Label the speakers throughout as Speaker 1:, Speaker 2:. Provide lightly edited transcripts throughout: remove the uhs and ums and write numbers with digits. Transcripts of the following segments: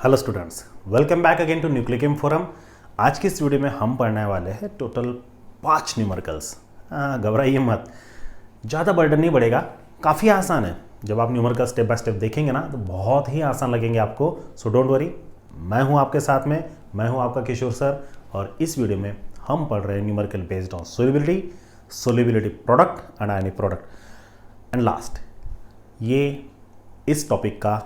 Speaker 1: Hello students, welcome back again to Nucleum forum. आज की इस वीडियो में हम पढ़ने वाले हैं टोटल 5 न्यूमेरिकल्स। घबराइए मत, ज़्यादा बर्डन नहीं बढ़ेगा, काफ़ी आसान है। जब आप न्यूमेरिकल स्टेप बाय स्टेप देखेंगे ना तो बहुत ही आसान लगेंगे आपको। सो डोंट वरी, मैं हूँ आपके साथ में, मैं हूँ आपका किशोर सर। और इस वीडियो में हम पढ़ रहे हैं numerical based on solubility product and ionic product. And last, ये इस टॉपिक का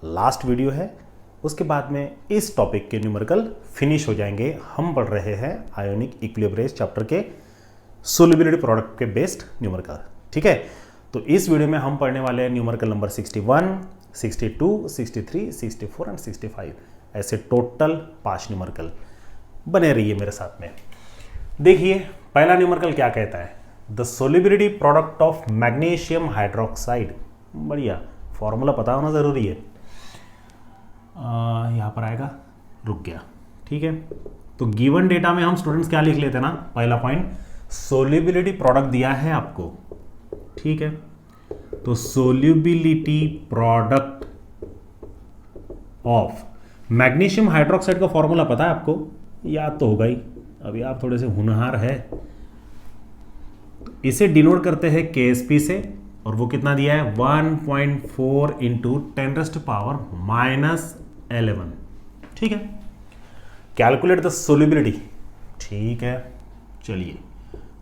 Speaker 1: लास्ट वीडियो है। उसके बाद में इस टॉपिक के न्यूमेरिकल फिनिश हो जाएंगे। हम पढ़ रहे हैं आयोनिक इक्विलिब्रियम चैप्टर के सोल्युबिलिटी प्रोडक्ट के बेस्ड न्यूमेरिकल, ठीक है। तो इस वीडियो में हम पढ़ने वाले हैं न्यूमेरिकल नंबर 61, 62, 63, 64 एंड 65। ऐसे टोटल 5 न्यूमेरिकल। बने रहिए मेरे साथ में। देखिए पहला न्यूमेरिकल क्या कहता है, the solubility product of magnesium hydroxide. बढ़िया, फॉर्मूला पता होना ज़रूरी है। यहाँ पर आएगा, रुक गया, ठीक है। तो गिवन डेटा में हम स्टूडेंट्स क्या लिख लेते हैं ना, पहला पॉइंट सोल्युबिलिटी प्रोडक्ट दिया है आपको, ठीक है। तो solubility product of magnesium hydroxide का फॉर्मूला पता है आपको, याद तो होगा ही, अभी आप थोड़े से होनहार है। इसे डिनोट करते हैं KSP से, और वो कितना दिया है 1.4 इंटू 10⁻⁻11, ठीक है। कैलकुलेट द सोल्युबिलिटी, ठीक है। चलिए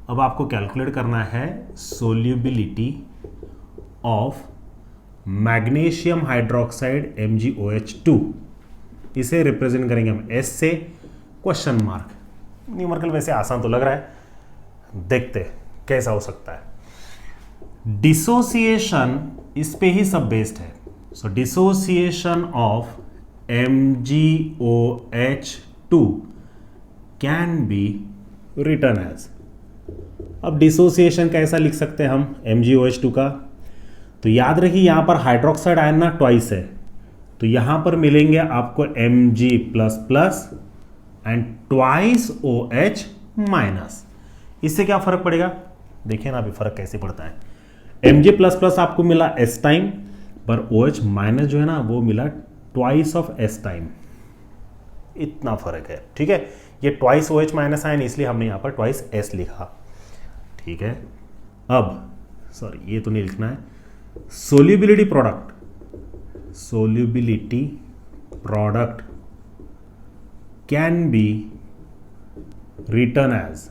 Speaker 1: अब आपको कैलकुलेट करना है solubility of magnesium hydroxide MgOH2। इसे रिप्रेजेंट करेंगे हम S से, क्वेश्चन मार्क। न्यूमेरिकल वैसे आसान तो लग रहा है, देखते कैसा हो सकता है। डिसोसिएशन इस पे ही सब बेस्ड है। So dissociation of MgOH2 can be written as. अब डिसोसिएशन कैसा लिख सकते हैं हम MgOH2 का, तो याद रखिए यहां पर हाइड्रोक्साइड आयन ना ट्वाइस है, तो यहां पर मिलेंगे आपको Mg++ and twice OH minus. इससे क्या फर्क पड़ेगा, देखिए ना अभी फर्क कैसे पड़ता है। Mg++ आपको मिला S टाइम, पर OH माइनस जो है ना वो मिला ट्वाइस ऑफ S टाइम। इतना फर्क है, ठीक है। ये ट्वाइस OH माइनस आयन, इसलिए हमने यहां पर ट्वाइस S लिखा, ठीक है। अब सॉरी, ये तो नहीं लिखना है। Solubility product can be written as.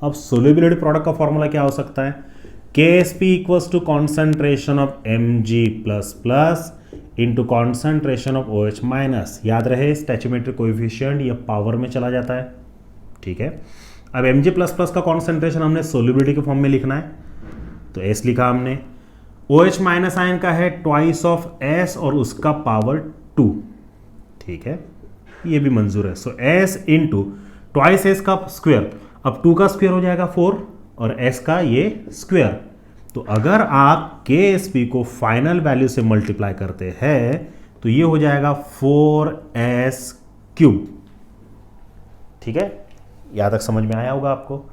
Speaker 1: अब सोल्युबिलिटी प्रोडक्ट का फॉर्मूला क्या हो सकता है, KSP equals to concentration of Mg++ into concentration of OH minus. याद रहे स्टैचोमेट्रिक कोएफिशिएंट ये पावर में चला जाता है, ठीक है। अब Mg++ का कॉन्सेंट्रेशन हमने सोल्युबिलिटी के फॉर्म में लिखना है, तो S लिखा हमने। OH माइनस आयन का है ट्वाइस ऑफ S और उसका पावर 2, ठीक है, ये भी मंजूर है। सो S इंटू ट्वाइस S का स्क्वायर, अब 2 का स्क्वायर हो जाएगा 4 और S का ये स्क्वायर। तो अगर आप KSP को फाइनल वैल्यू से मल्टीप्लाई करते हैं तो ये हो जाएगा 4S³, ठीक है। यहां तक समझ में आया होगा आपको।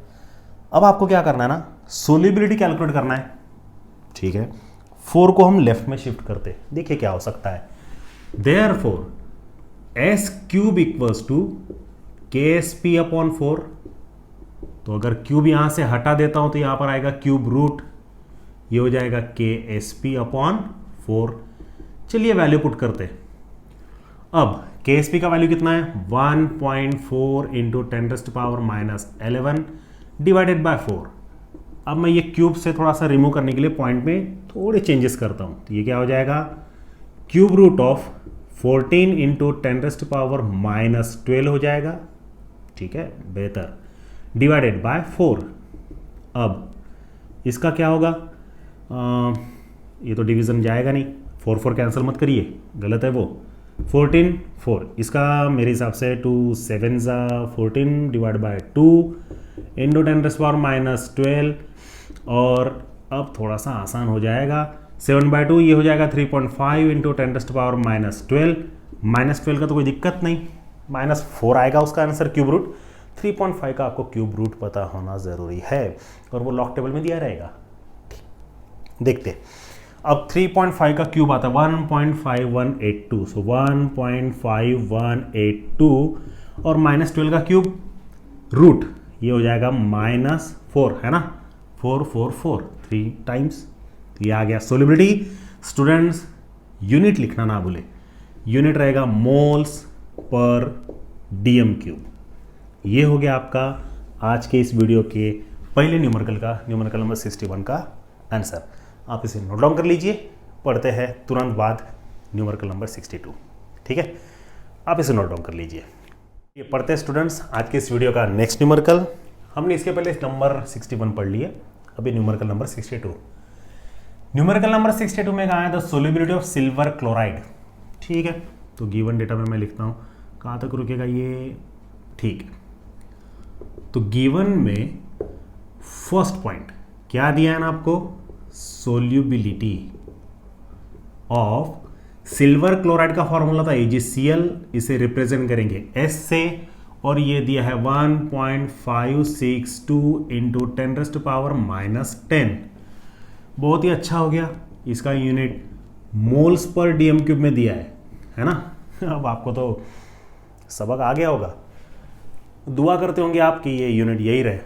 Speaker 1: अब आपको क्या करना है ना, सोल्युबिलिटी कैलकुलेट करना है, ठीक है। 4 को हम लेफ्ट में शिफ्ट करते हैं, देखिए क्या हो सकता है। Therefore S³ equals to KSP/4। तो अगर क्यूब यहां से हटा देता हूं तो यहां पर आएगा क्यूब रूट, ये हो जाएगा KSP/4। चलिए वैल्यू पुट करते। अब KSP का वैल्यू कितना है 1.4 इंटू 10⁻⁻11 डिवाइडेड बाय 4। अब मैं ये क्यूब से थोड़ा सा रिमूव करने के लिए पॉइंट में थोड़े चेंजेस करता हूं, तो ये क्या हो जाएगा क्यूब रूट ऑफ 14 इंटू 10⁻⁻12 हो जाएगा, ठीक है, बेहतर, डिवाइडेड बाय 4। अब इसका क्या होगा, ये तो डिवीजन जाएगा नहीं, 4 कैंसिल मत करिए, गलत है वो। 14 4, इसका मेरे हिसाब से 2 7 14 डिवाइड बाय 2 इंटू 10⁻⁻12। और अब थोड़ा सा आसान हो जाएगा, 7/2 ये हो जाएगा 3.5 इंटू 10⁻⁻12। -12 का तो कोई दिक्कत नहीं, -4 आएगा उसका आंसर क्यूब रूट। 3.5 का आपको क्यूब रूट पता होना ज़रूरी है और वो लॉग टेबल में दिया रहेगा। देखते अब 3.5 का क्यूब आता है 1.5182, सो 1.5182 और -12 का क्यूब रूट, ये हो जाएगा -4, है ना, 444 3 टाइम्स, तो ये आ गया सोल्युबिलिटी। स्टूडेंट्स यूनिट लिखना ना भूले, यूनिट रहेगा मोल्स पर डीएम क्यूब। ये हो गया आपका आज के इस वीडियो के पहले न्यूमेरिकल नंबर 61 का आंसर। आप इसे नोट डाउन कर लीजिए, पढ़ते हैं तुरंत बाद न्यूमेरिकल नंबर 62, ठीक है, आप इसे नोट डाउन कर लीजिए। ये पढ़ते हैं स्टूडेंट्स आज के इस वीडियो का नेक्स्ट न्यूमेरिकल। हमने इसके पहले नंबर 61 पढ़ लिए, अभी न्यूमेरिकल नंबर 62। न्यूमेरिकल नंबर 62 में कहा है the solubility of silver chloride, ठीक है, तो गिवन डेटा में मैं लिखता हूँ, कहाँ तक रुकेगा ये, ठीक है। तो गिवन में फर्स्ट पॉइंट क्या दिया है ना आपको, सोल्युबिलिटी ऑफ सिल्वर क्लोराइड का फॉर्मूला था AgCl, इसे रिप्रेजेंट करेंगे S से, और ये दिया है 1.562 इंटू 10⁻⁻10। बहुत ही अच्छा हो गया, इसका unit moles per DM cube में दिया है ना। अब आपको तो सबक आ गया होगा, दुआ करते होंगे आप कि ये यूनिट यही रहे,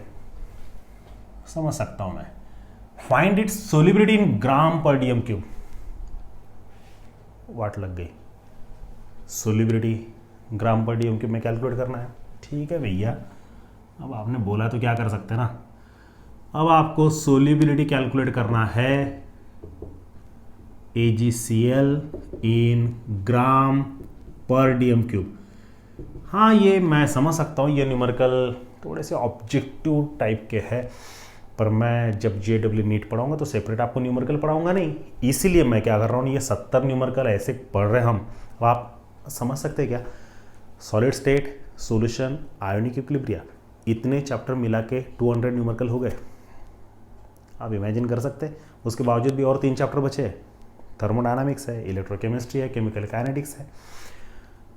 Speaker 1: समझ सकता हूं मैं। फाइंड इट्स सोल्युबिलिटी इन ग्राम पर डीएम क्यूब, वाट लग गई, सोल्युबिलिटी ग्राम पर डीएम क्यूब में कैलकुलेट करना है, ठीक है भैया। अब आपने बोला तो क्या कर सकते हैं ना, अब आपको सोल्युबिलिटी कैलकुलेट करना है AgCl इन ग्राम पर डीएम क्यूब। हाँ, ये मैं समझ सकता हूँ, ये न्यूमेरिकल थोड़े से ऑब्जेक्टिव टाइप के है, पर मैं जब JEE नीट पढ़ाऊंगा तो सेपरेट आपको न्यूमेरिकल पढ़ाऊंगा नहीं, इसीलिए मैं क्या कर रहा हूँ, ये 70 न्यूमेरिकल ऐसे पढ़ रहे हैं हम। अब आप समझ सकते हैं क्या, solid state, solution, ionic equilibria, इतने चैप्टर मिला के 200 न्यूमेरिकल हो गए। आप इमेजिन कर सकते हैं, उसके बावजूद भी और 3 चैप्टर बचे, थर्मोडायनामिक्स है, इलेक्ट्रोकेमिस्ट्री है, केमिकल काइनेटिक्स है।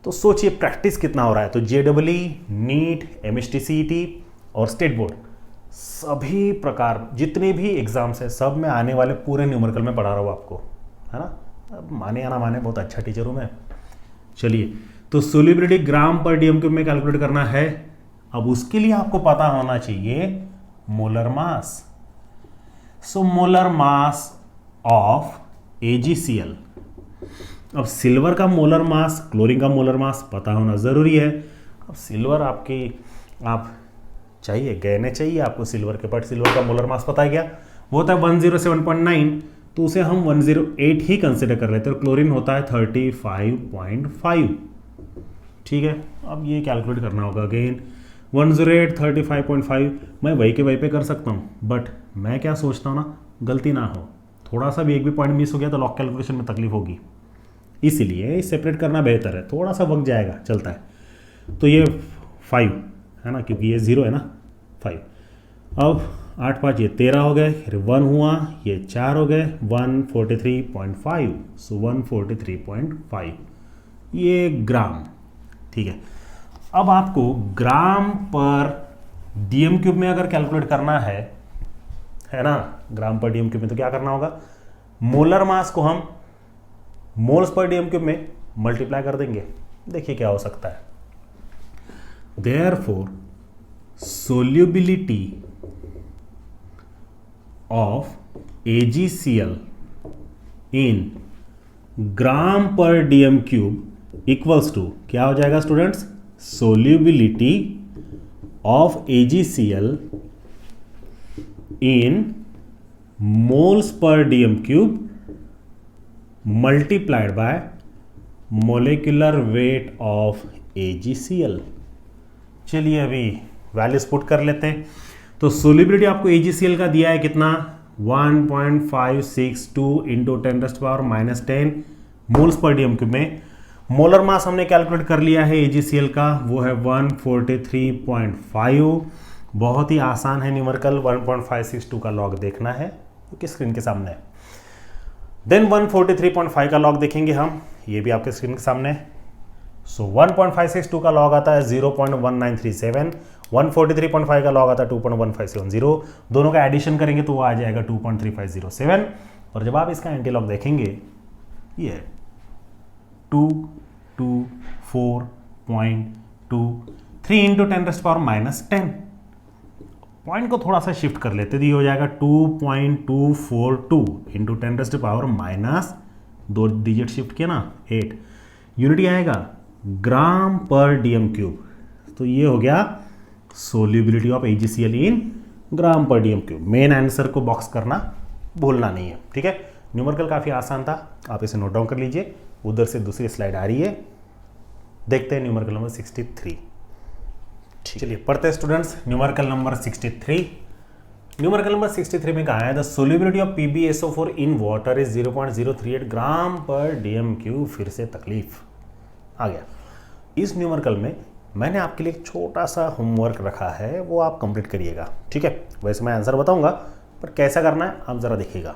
Speaker 1: तो सोचिए प्रैक्टिस कितना हो रहा है। तो JEE, नीट, MHT-CET और स्टेट बोर्ड, सभी प्रकार जितने भी एग्जाम्स है सब में आने वाले पूरे न्यूमेरिकल में पढ़ा रहा हूँ आपको, है ना। अब माने या ना माने, बहुत अच्छा टीचर हूँ मैं। चलिए, तो सोल्युबिलिटी ग्राम पर डीएम क्यूब में कैलकुलेट करना है। अब उसके लिए आपको पता होना चाहिए molar mass. So molar mass of AgCl, अब सिल्वर का मोलर मास, क्लोरीन का मोलर मास पता होना ज़रूरी है। अब सिल्वर आप चाहिए आपको सिल्वर के, बट सिल्वर का मोलर मास पता है क्या, वो होता है 107.9, तो उसे हम 108 ही कंसिडर कर लेते हैं। क्लोरीन होता है 35.5, ठीक है। अब ये कैलकुलेट करना होगा अगेन, 108 35.5, मैं वही के वही पे कर सकता हूँ, बट मैं क्या सोचता हूँ ना, गलती ना हो, थोड़ा सा भी एक भी पॉइंट मिस हो गया तो लॉग कैलकुलेशन में तकलीफ होगी, इसीलिए सेपरेट करना बेहतर है, थोड़ा सा वक्त जाएगा, चलता है। तो ये 5 है ना, क्योंकि ये 0 है ना, 5। अब 8 5 ये 13 हो गए, फिर 1 हुआ, ये 4 हो गए, 143.5, सो 143.5 ये ग्राम, ठीक है। अब आपको ग्राम पर डीएम क्यूब में अगर कैलकुलेट करना है ना, ग्राम पर डीएम क्यूब में, तो क्या करना होगा, मोलर मास को हम मोल्स पर डीएम क्यूब में मल्टीप्लाई कर देंगे। देखिए क्या हो सकता है, therefore solubility of AgCl in gram per DM cube equals to, क्या हो जाएगा students, solubility of AgCl in moles per DM cube multiplied by molecular weight of AgCl। चलिए अभी वैल्यूज पुट कर लेते हैं। तो सोल्युबिलिटी आपको AgCl का दिया है कितना, 1.562 into 10⁻⁻10 moles per DM cube में। मोलर मास हमने कैलकुलेट कर लिया है AgCl का, वो है 143.5। बहुत ही आसान है न्यूमेरिकल, 1.562 का लॉग देखना है क्योंकि स्क्रीन के सामने है। देन 143.5 का लॉग देखेंगे हम, ये भी आपके स्क्रीन के सामने है। सो 1.562 का लॉग आता है 0.1937, 143.5 का लॉग आता है 2.1570, दोनों का एडिशन करेंगे तो वो आ जाएगा 2.3507। और जब आप इसका एंटीलॉग देखेंगे ये है 224.2 3 इंटू 10⁻⁻10। पॉइंट को थोड़ा सा शिफ्ट कर लेते तो ये हो जाएगा 2.242 इंटू 10⁻⁻2 डिजिट शिफ्ट किया ना 8। यूनिट क्या आएगा ग्राम पर डीएम क्यूब। तो ये हो गया solubility of AgCl in gram per DM cube. Main answer को बॉक्स करना भूलना नहीं है, ठीक है। न्यूमेरिकल काफ़ी आसान था, आप इसे नोट डाउन कर लीजिए। उधर से दूसरी स्लाइड आ रही है, देखते हैं न्यूमेरिकल नंबर 63। चलिए पढ़ते हैं students numerical number 63। Numerical number 63 में कहा है the solubility of PbSO4 in water is 0.038 gram per DM cube. फिर से तकलीफ आ गया। इस न्यूमेरिकल में मैंने आपके लिए एक छोटा सा होमवर्क रखा है, वो आप कंप्लीट करिएगा, ठीक है। वैसे मैं आंसर बताऊंगा पर कैसा करना है आप ज़रा देखिएगा।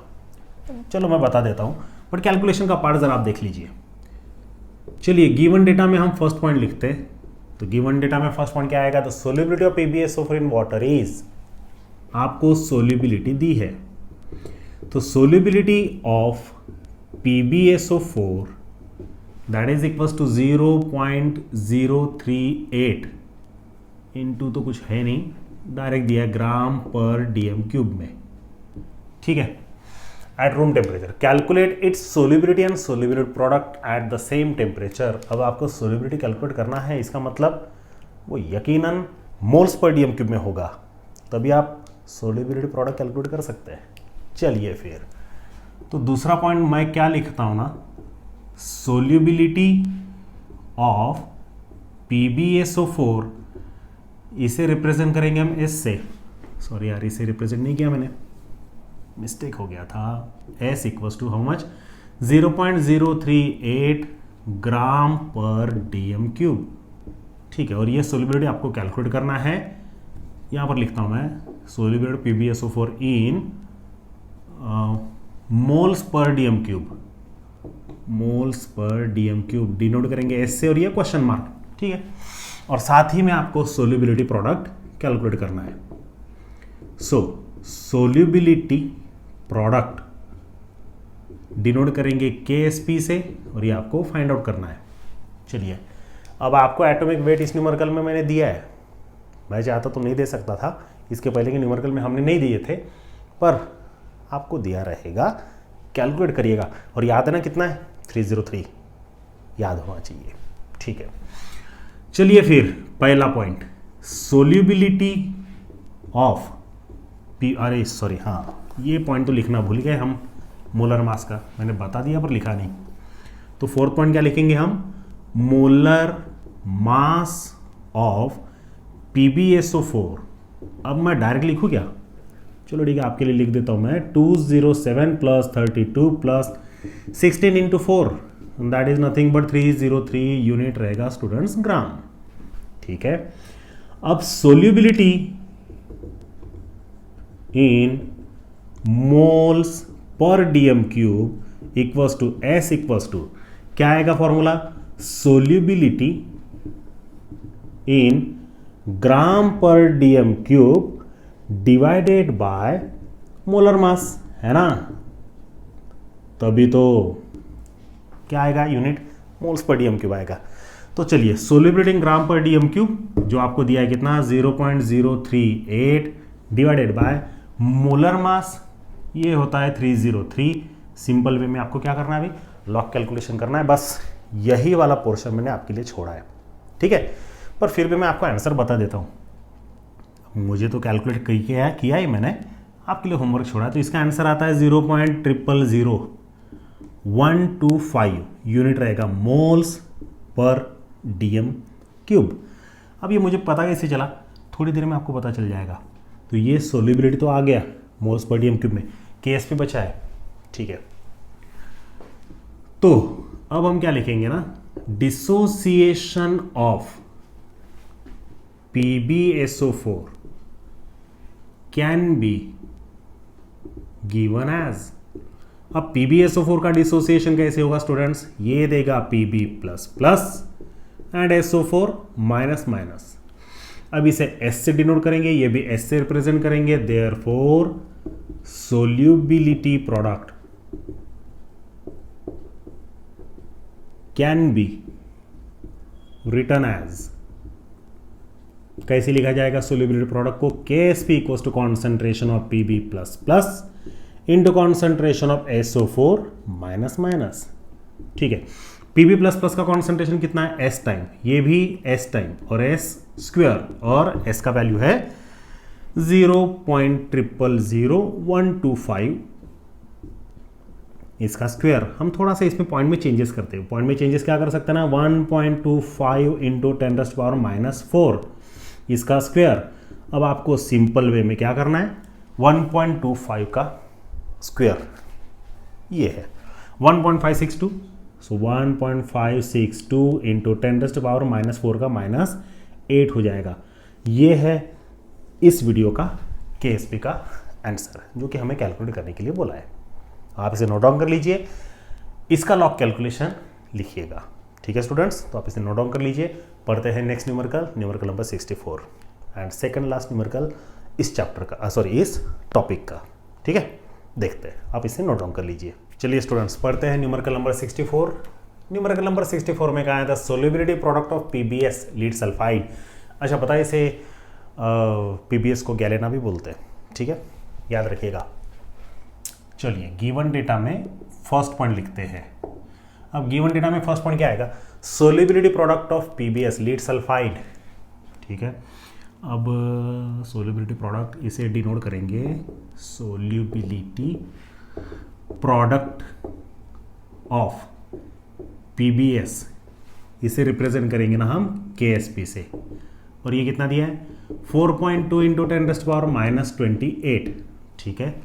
Speaker 1: चलो मैं बता देता हूँ, बट कैलकुलेशन का पार्ट ज़रा आप देख लीजिए। चलिए गिवन डेटा में हम फर्स्ट पॉइंट लिखते हैं। तो गिवन डेटा में फर्स्ट पॉइंट क्या आएगा, the solubility of PbSO4 in water is, आपको सोल्यूबिलिटी दी है। तो solubility of PbSO4 that is equals to 0.038 into तो कुछ है नहीं, डायरेक्ट दिया ग्राम पर डीएम क्यूब में, ठीक है। At room temperature calculate its solubility and solubility product at the same temperature. अब आपको सोल्यूबिलिटी कैलकुलेट करना है, इसका मतलब वो यकीनन मोल्स पर डीएम क्यूब में होगा, तभी आप सोल्यूबिलिटी प्रोडक्ट कैलकुलेट कर सकते हैं। चलिए फिर तो दूसरा पॉइंट मैं क्या लिखता हूँ ना, सोल्यूबिलिटी ऑफ PbSO4, इसे रिप्रेजेंट करेंगे हम S से। सॉरी यार, इसे रिप्रेजेंट नहीं किया मैंने, मिस्टेक हो गया था। S equals to how much 0.038 gram per DM cube, ठीक है। और ये सोल्यूबिलिटी आपको कैलकुलेट करना है। यहाँ पर लिखता हूँ मैं solubility PbSO4 in moles per DM cube, moles per DM cube denote करेंगे S से और ये क्वेश्चन मार्क, ठीक है। और साथ ही में आपको सोल्यूबिलिटी प्रोडक्ट कैलकुलेट करना है। सो सोल्यूबिलिटी प्रोडक्ट डिनोट करेंगे KSP से और ये आपको फाइंड आउट करना है। चलिए अब आपको एटॉमिक वेट इस न्यूमेरिकल में मैंने दिया है। मैं चाहता तो नहीं दे सकता था, इसके पहले के न्यूमेरिकल में हमने नहीं दिए थे, पर आपको दिया रहेगा, कैलकुलेट करिएगा। और याद है ना कितना है 303, याद होना चाहिए, ठीक है। चलिए फिर पहला पॉइंट सोल्यूबिलिटी ऑफ अरे सॉरी, हाँ ये पॉइंट तो लिखना भूल गए हम, मोलर मास का मैंने बता दिया पर लिखा नहीं। तो फोर्थ पॉइंट क्या लिखेंगे हम, मोलर मास ऑफ PbSO4। अब मैं डायरेक्ट लिखूँ क्या, चलो ठीक है आपके लिए लिख देता हूँ मैं 207 + 32 + 16 into 4 that is nothing but 303 unit रहेगा स्टूडेंट्स ग्राम, ठीक है। अब solubility in moles per DM cube equals to S equals to क्या आएगा formula, solubility in gram per DM cube divided by molar mass, है ना। तभी तो क्या आएगा unit, moles per DM cube आएगा। तो चलिए solubility in gram per DM cube जो आपको दिया है कितना 0.038 डिवाइडेड बाय मोलर मास, ये होता है 303। सिंपल वे में आपको क्या करना है, अभी लॉग कैलकुलेशन करना है, बस यही वाला पोर्शन मैंने आपके लिए छोड़ा है, ठीक है। पर फिर भी मैं आपको आंसर बता देता हूँ, मुझे तो कैलकुलेट किया ही मैंने, आपके लिए होमवर्क छोड़ा है। तो इसका आंसर आता है 0.000125 यूनिट रहेगा मोल्स पर डीएम क्यूब। अब ये मुझे पता कैसे चला, थोड़ी देर में आपको पता चल जाएगा। तो ये सोल्यूबिलिटी तो आ गया मोल्स पर डीएम क्यूब में, KSP बचा है, ठीक है। तो अब हम क्या लिखेंगे ना, dissociation of PbSO4 can be given as. अब PbSO4 का डिसोसिएशन कैसे होगा स्टूडेंट्स, ये देगा Pb++ एंड SO4 माइनस। अब इसे S से डिनोट करेंगे, ये भी S से रिप्रेजेंट करेंगे, therefore solubility product can be written as, कैसे लिखा जाएगा सोल्यूबिलिटी प्रोडक्ट को, KSP equals to concentration of Pb plus plus into concentration of SO4 minus minus. ठीक है, Pb प्लस प्लस का कॉन्सेंट्रेशन कितना है, S टाइम, ये भी S टाइम और S स्क्वायर, और S का वैल्यू है 0.000125, इसका स्क्वायर। हम थोड़ा सा इसमें पॉइंट में चेंजेस करते हैं। पॉइंट में चेंजेस क्या कर सकते हैं ना, 1.25 इंटू 10⁻⁻⁴ इसका स्क्वायर। अब आपको सिंपल वे में क्या करना है, 1.25 का स्क्वायर ये है 1.562, सो 1.562 इंटू 10⁻⁻⁴ का -8 हो जाएगा। ये है इस वीडियो का KSP का आंसर, जो कि हमें कैलकुलेट करने के लिए बोला है। आप इसे नोट डाउन कर लीजिए, इसका लॉग कैलकुलेशन लिखिएगा। ठीक है स्टूडेंट्स, तो आप इसे नोट डाउन कर लीजिए। पढ़ते हैं next numerical number 64 and second last numerical इस चैप्टर का, सॉरी इस टॉपिक का। ठीक है, देखते हैं, आप इसे नोट डाउन कर लीजिए। चलिए स्टूडेंट्स, पढ़ते हैं न्यूमेरिकल नंबर 64। न्यूमेरिकल नंबर 64 में कहा है the solubility product of PbS lead sulphide. अच्छा, पता है इसे PbS को गैलेना भी बोलते हैं। ठीक है, याद रखिएगा। चलिए, गिवन डेटा में फर्स्ट पॉइंट लिखते हैं। अब गिवन डेटा में फर्स्ट पॉइंट क्या आएगा, solubility product of PbS lead sulphide. ठीक है, अब सोल्युबिलिटी प्रोडक्ट इसे डिनोट करेंगे सोल्युबिलिटी प्रोडक्ट ऑफ PbS, इसे रिप्रेजेंट करेंगे ना हम KSP से। और ये कितना दिया है, 4.2 इंटू 10⁻⁻28। ठीक है,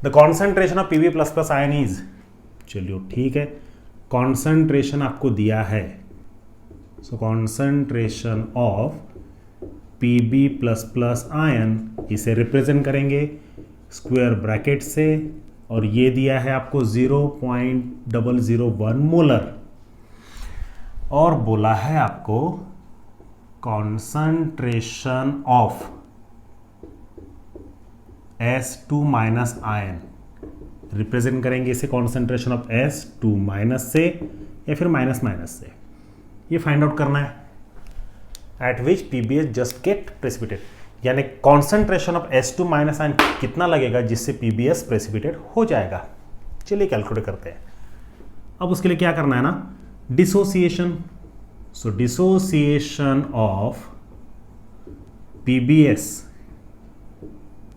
Speaker 1: the concentration of Pb plus plus ion is, चलिए ठीक है, कॉन्सेंट्रेशन आपको दिया है, सो concentration of Pb plus plus ion, इसे रिप्रेजेंट करेंगे स्क्वायर ब्रैकेट से, और ये दिया है आपको 0.001 मोलर, और बोला है आपको concentration of S2 minus ion, represent करेंगे इसे कॉन्सेंट्रेशन ऑफ S2 माइनस से या फिर माइनस माइनस से। ये फाइंड आउट करना है at which PbS just get precipitate, यानी concentration of S2 minus ion कितना लगेगा जिससे PbS प्रेसिपिटेट हो जाएगा। चलिए कैलकुलेट करते हैं। अब उसके लिए क्या करना है ना, dissociation. So dissociation of PbS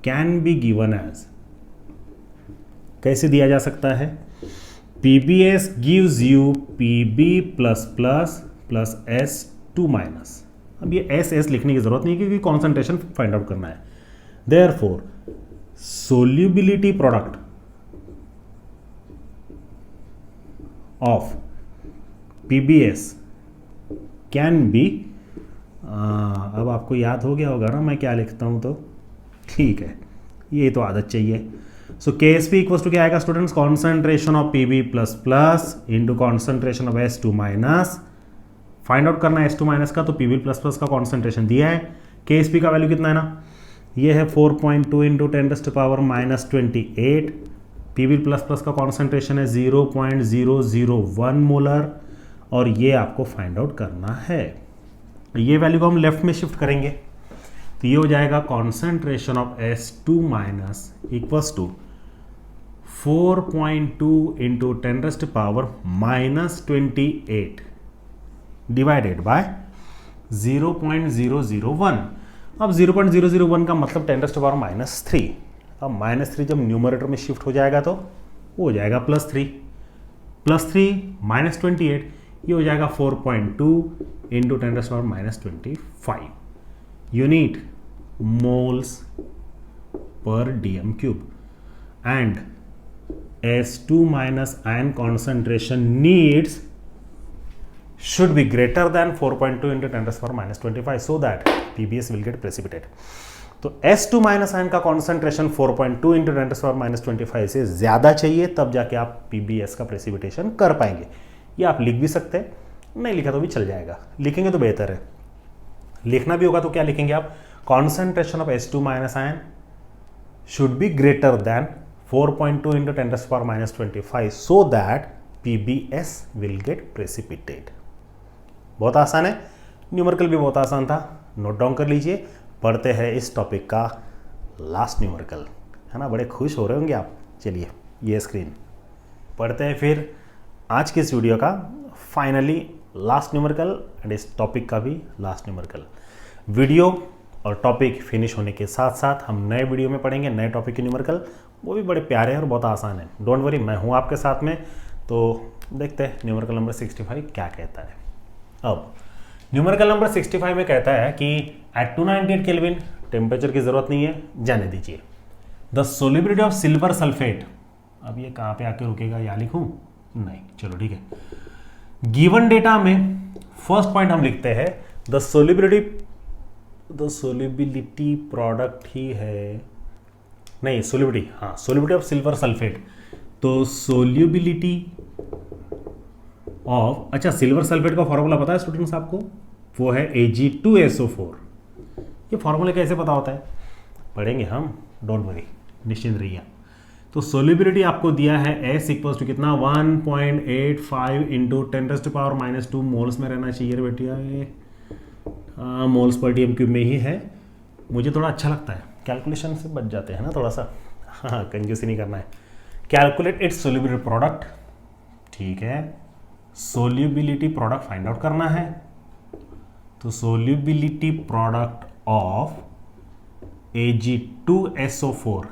Speaker 1: can be given as, कैसे दिया जा सकता है, PbS gives you Pb plus plus plus S2 minus. अब ये S लिखने की जरूरत नहीं क्योंकि कॉन्सेंट्रेशन फाइंड आउट करना है। Therefore solubility product of PbS can B, अब आपको याद हो गया होगा ना मैं क्या लिखता हूं, तो ठीक है, ये तो आदत चाहिए। सो KSP इक्वल्स टू क्या आएगा students, concentration of Pb plus plus into concentration of S2 minus. Find out करना है S2 माइनस का, तो Pb प्लस प्लस का कॉन्सेंट्रेशन दिया है, KSP का वैल्यू कितना है ना, ये है 4.2 इंटू 10⁻⁻28। Pb प्लस प्लस का कॉन्सेंट्रेशन है 0.001 मोलर, और ये आपको फाइंड आउट करना है। ये वैल्यू को हम लेफ्ट में शिफ्ट करेंगे, तो ये हो जाएगा concentration of S2 minus equals to 4.2 into 10⁻⁻28 divided by 0.001। अब 0.001 का मतलब 10⁻⁻3। अब -3 जब न्यूमरेटर में शिफ्ट हो जाएगा तो वो हो जाएगा +3 -28, ये हो जाएगा 4.2 इंटू 10⁻⁻25 यूनिट मोल्स पर dm³ and S2 minus ion concentration needs should be greater than 4.2 into 10⁻⁻25 so that PbS will get precipitate। तो S2 माइनस आयन का कॉन्सेंट्रेशन 4.2 into 10⁻⁻25 से ज़्यादा चाहिए, तब जाके आप PbS का प्रेसिपिटेशन कर पाएंगे। ये आप लिख भी सकते हैं, नहीं लिखा तो भी चल जाएगा, लिखेंगे तो बेहतर है। लिखना भी होगा तो क्या लिखेंगे आप, concentration of S2 minus ion should be greater than 4.2 into 10⁻⁻25 so that PbS will get precipitate. बहुत आसान है, न्यूमेरिकल भी बहुत आसान था, नोट डाउन कर लीजिए। पढ़ते हैं इस टॉपिक का लास्ट न्यूमेरिकल, है ना, बड़े खुश हो रहे होंगे आप। चलिए ये स्क्रीन पढ़ते हैं फिर आज के इस वीडियो का फाइनली लास्ट न्यूमेरिकल एंड इस टॉपिक का भी लास्ट न्यूमेरिकल। वीडियो और टॉपिक फिनिश होने के साथ साथ हम नए वीडियो में पढ़ेंगे नए टॉपिक के न्यूमेरिकल, वो भी बड़े प्यारे हैं और बहुत आसान है। डोंट वरी, मैं हूँ आपके साथ में। तो देखते हैं न्यूमेरिकल नंबर 65 क्या कहता है। अब न्यूमेरिकल नंबर 65 में कहता है कि एट 298 केल्विन टेम्परेचर की ज़रूरत नहीं है, जाने दीजिए। The solubility of silver sulphate, अब ये कहाँ पे आके रुकेगा, या लिखूँ? नहीं, चलो ठीक है। गिवन डेटा में फर्स्ट पॉइंट हम लिखते हैं द सोलिबिलिटी प्रोडक्ट ही है, नहीं सोलिबिलिटी, हाँ सोलिबिलिटी ऑफ सिल्वर सल्फेट। तो सोल्यूबिलिटी ऑफ, अच्छा सिल्वर सल्फेट का फॉर्मूला पता है स्टूडेंट्स आपको? वो है Ag2SO4। ये फॉर्मूला कैसे पता होता है, पढ़ेंगे हम, डोंट वरी, निश्चिंत रहिए। तो सोल्यूबिलिटी आपको दिया है S इक्वल्स टू कितना, 1.85 इंटू 10⁻⁻² मोल्स में रहना चाहिए रे बेटिया, ये मोल्स पर टीएम क्यूब में ही है। मुझे थोड़ा अच्छा लगता है, कैलकुलेशन से बच जाते हैं ना थोड़ा सा, हाँ कंजूसी नहीं करना है। कैलकुलेट इट्स सोल्यूबिलिटी प्रोडक्ट, ठीक है, सोल्यूबिलिटी प्रोडक्ट फाइंड आउट करना है। तो सोल्यूबिलिटी प्रोडक्ट ऑफ Ag2SO4,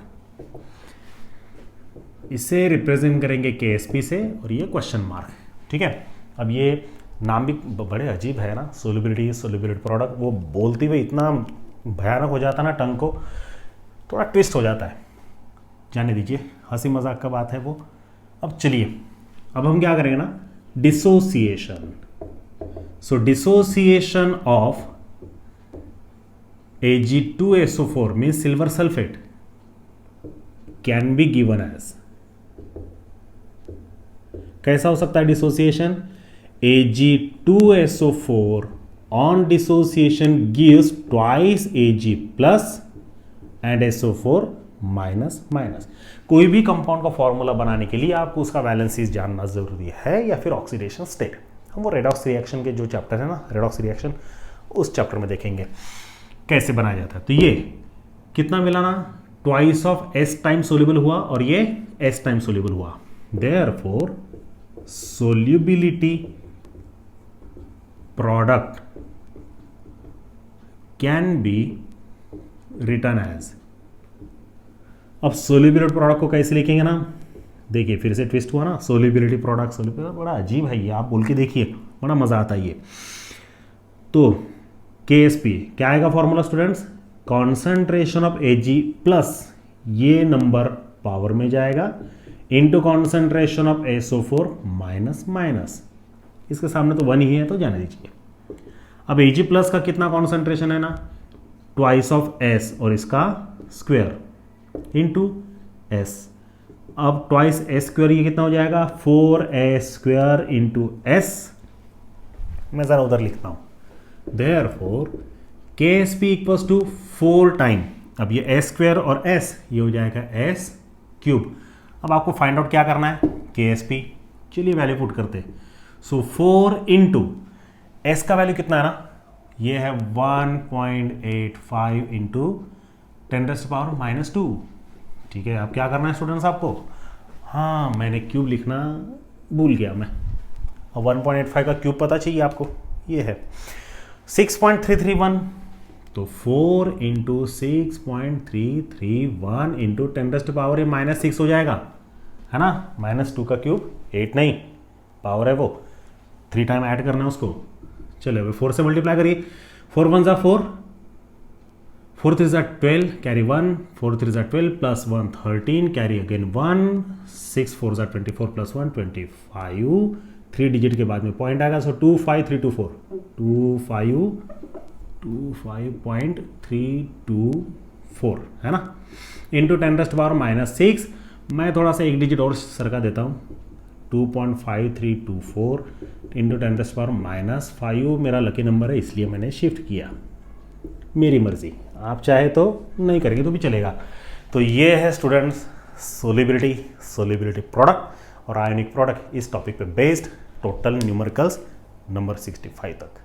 Speaker 1: इसे रिप्रेजेंट करेंगे KSP से और ये क्वेश्चन मार्क, ठीक है। अब ये नाम भी बड़े अजीब है ना, सोल्यूबिलिटी प्रोडक्ट, वो बोलते हुए इतना भयानक हो जाता ना, टंग को थोड़ा ट्विस्ट हो जाता है, जाने दीजिए, हंसी मजाक का बात है वो। अब चलिए, अब हम क्या करेंगे ना, dissociation. So dissociation of Ag2SO4 means silver sulphate can be given as, कैसा हो सकता है dissociation? Ag2SO4 on dissociation gives twice Ag plus and SO4 minus minus. कोई भी कंपाउंड का फॉर्मूला बनाने के लिए आपको उसका वैलेंसीज जानना जरूरी है या फिर ऑक्सीडेशन स्टेट। हम वो रेडॉक्स रिएक्शन के जो चैप्टर है ना, रेडॉक्स रिएक्शन, उस चैप्टर में देखेंगे कैसे बनाया जाता है। तो ये कितना मिला ना, twice of S time soluble हुआ और ये S टाइम सोल्यूबल हुआ। Therefore solubility product can be written as. अब सोल्यूबिलिटी प्रोडक्ट को कैसे लिखेंगे ना, देखिए फिर से ट्विस्ट हुआ ना, सोल्यूबिलिटी प्रोडक्ट, बड़ा अजीब है ये, आप बोल के देखिए, बड़ा मजा आता है ये। तो KSP क्या आएगा formula students, concentration of Ag plus ये नंबर पावर में जाएगा into concentration of SO4 minus minus, इसके सामने तो 1 ही है तो जाने दीजिए। अब Ag प्लस का कितना कॉन्सेंट्रेशन है ना, ट्वाइस ऑफ S और इसका स्क्वायर इंटू S। अब ट्वाइस S स्क्वायर ये कितना हो जाएगा, 4S स्क्वायर इंटू S। मैं जरा उधर लिखता हूं, therefore KSP equals to 4 time, अब ये S स्क्वायर और S ये हो जाएगा S क्यूब। अब आपको फाइंड आउट क्या करना है, KSP, चलिए वैल्यू पुट करते हैं। सो 4 इंटू S का वैल्यू कितना है ना, ये है 1.85 इंटू 10⁻⁻², ठीक है। अब क्या करना है स्टूडेंट्स आपको, हाँ मैंने क्यूब लिखना भूल गया मैं, अब 1.85 का क्यूब पता चाहिए आपको, ये है 6.331, तो 4 इंटू 6.331 इंटू 10⁻⁻6 हो जाएगा, है ना। -2 का क्यूब 8 नहीं, पावर है वो, 3 टाइम ऐड करना है उसको। चलो अभी 4 से मल्टीप्लाई करिए, 4 1 = 4, 4 3 = 12, carry 1, 4 3 = 12 plus 1 13, carry again 1, 6 4 = 24 plus 1 25, 3 digit के बाद में पॉइंट आएगा, सो 25324, 25.324 है ना, इंटू 10⁻⁻6। मैं थोड़ा सा एक डिजिट और सरका देता हूँ, 2.5324 इंटू 10⁻⁻5 मेरा लकी नंबर है, इसलिए मैंने शिफ्ट किया, मेरी मर्जी, आप चाहे तो नहीं करेंगे तो भी चलेगा। तो ये है स्टूडेंट्स सोल्यूबिलिटी प्रोडक्ट, और आयोनिक प्रोडक्ट, इस टॉपिक पे बेस्ड टोटल न्यूमेरिकल्स नंबर 65 तक।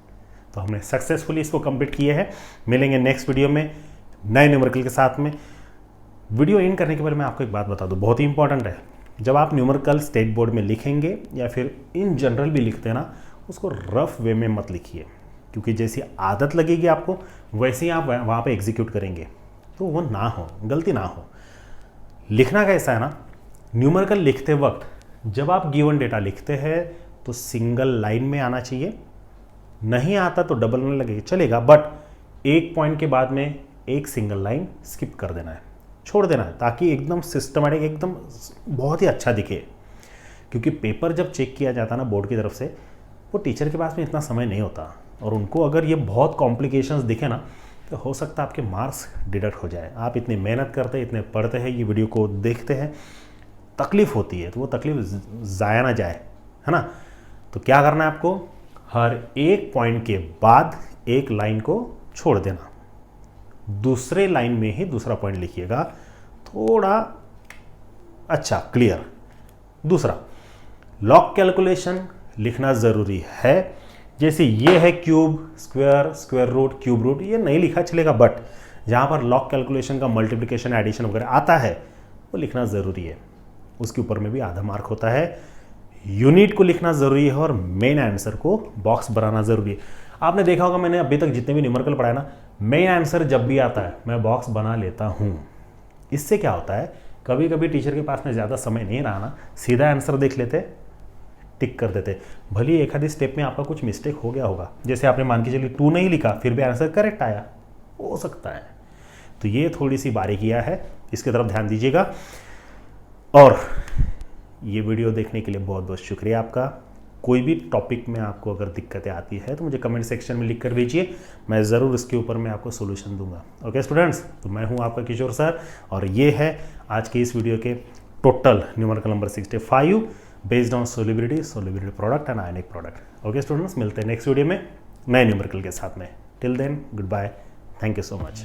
Speaker 1: तो हमने सक्सेसफुली इसको कंप्लीट किए हैं। मिलेंगे नेक्स्ट वीडियो में नए न्यूमेरिकल के साथ में। वीडियो एंड करने के पहले मैं आपको एक बात बता दूं, बहुत ही इंपॉर्टेंट है। जब आप न्यूमेरिकल स्टेट बोर्ड में लिखेंगे या फिर इन जनरल भी लिखते हैं ना, उसको रफ वे में मत लिखिए, क्योंकि जैसी आदत लगेगी आपको वैसे ही आप वहाँ पे एग्जीक्यूट करेंगे, तो वो ना हो, गलती ना हो। लिखना कैसा है ना, न्यूमेरिकल लिखते वक्त जब आप गिवन डेटा लिखते हैं तो सिंगल लाइन में आना चाहिए, नहीं आता तो डबल में लगेगा चलेगा, बट एक पॉइंट के बाद में एक सिंगल लाइन स्किप कर देना है, छोड़ देना है, ताकि एकदम सिस्टमेटिक, एकदम बहुत ही अच्छा दिखे। क्योंकि पेपर जब चेक किया जाता है ना बोर्ड की तरफ से, वो टीचर के पास में इतना समय नहीं होता, और उनको अगर ये बहुत कॉम्प्लिकेशंस दिखे ना तो हो सकता है आपके मार्क्स डिडक्ट हो जाए। आप इतनी मेहनत करते हैं, इतने पढ़ते हैं, ये वीडियो को देखते हैं, तकलीफ़ होती है, तो वो तकलीफ ज़ाया ना जाए, है ना। तो क्या करना है आपको, हर एक पॉइंट के बाद एक लाइन को छोड़ देना, दूसरे लाइन में ही दूसरा पॉइंट लिखिएगा, थोड़ा अच्छा क्लियर। दूसरा, लॉग कैलकुलेशन लिखना ज़रूरी है। जैसे ये है cube, square, square root, cube root, ये नहीं लिखा चलेगा, बट जहाँ पर लॉग कैलकुलेशन का मल्टीप्लिकेशन, एडिशन वगैरह आता है वो लिखना ज़रूरी है, उसके ऊपर में भी आधा मार्क होता है। यूनिट को लिखना ज़रूरी है और मेन आंसर को बॉक्स बनाना ज़रूरी है। आपने देखा होगा, मैंने अभी तक जितने भी न्यूमेरिकल पढ़ाया ना, मेन आंसर जब भी आता है मैं बॉक्स बना लेता हूँ। इससे क्या होता है, कभी कभी टीचर के पास में ज़्यादा समय नहीं रहा ना, सीधा आंसर देख लेते, टिक कर देते। भले एक आधी स्टेप में आपका कुछ मिस्टेक हो गया होगा, जैसे आपने मान के चलिए 2 नहीं लिखा, फिर भी आंसर करेक्ट आया, हो सकता है। तो ये थोड़ी सी बारीकियाँ है, इसकी तरफ ध्यान दीजिएगा। और ये वीडियो देखने के लिए बहुत बहुत शुक्रिया आपका। कोई भी टॉपिक में आपको अगर दिक्कतें आती है तो मुझे कमेंट सेक्शन में लिख कर भेजिए, मैं ज़रूर इसके ऊपर मैं आपको सोल्यूशन दूंगा। ओके स्टूडेंट्स, तो मैं हूँ आपका किशोर सर, और ये है आज के इस वीडियो के total numerical number 65 based on solubility product and ionic product. Okay students, मिलते हैं नेक्स्ट वीडियो में नए न्यूमेरिकल के साथ में। Till then, goodbye, thank you so much.